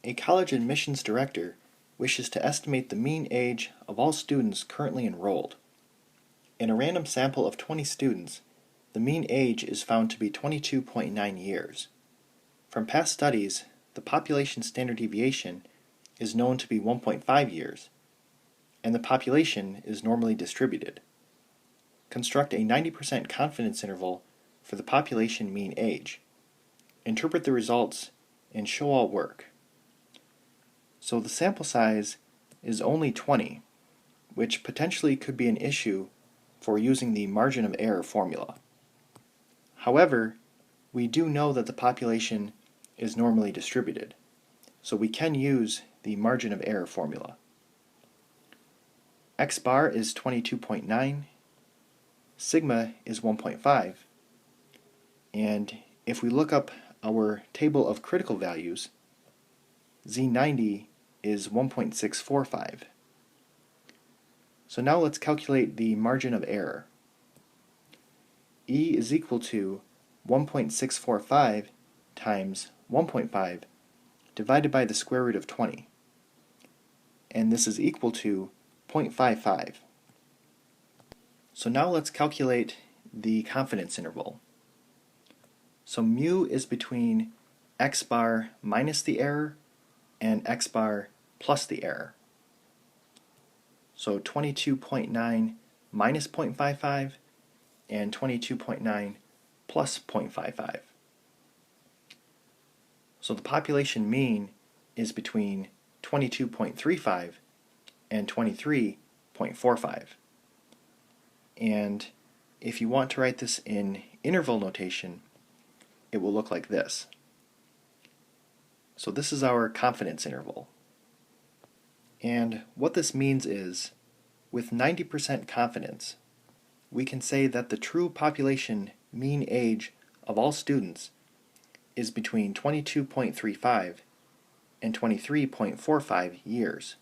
A college admissions director wishes to estimate the mean age of all students currently enrolled. In a random sample of 20 students, the mean age is found to be 22.9 years. From past studies, the population standard deviation is known to be 1.5 years, and the population is normally distributed. Construct a 90% confidence interval for the population mean age. Interpret the results and show all work. So the sample size is only 20, which potentially could be an issue for using the margin of error formula. However, we do know that the population is normally distributed, so we can use the margin of error formula. X bar is 22.9, sigma is 1.5, and if we look up our table of critical values, Z90 is 1.645. So now let's calculate the margin of error. E is equal to 1.645 times 1.5 divided by the square root of 20. And this is equal to 0.55. So now let's calculate the confidence interval. So mu is between x bar minus the error and x bar plus the error. So 22.9 minus 0.55 and 22.9 plus 0.55. So the population mean is between 22.35 and 23.45. And if you want to write this in interval notation, it will look like this. So this is our confidence interval. And what this means is, with 90% confidence, we can say that the true population mean age of all students is between 22.35 and 23.45 years.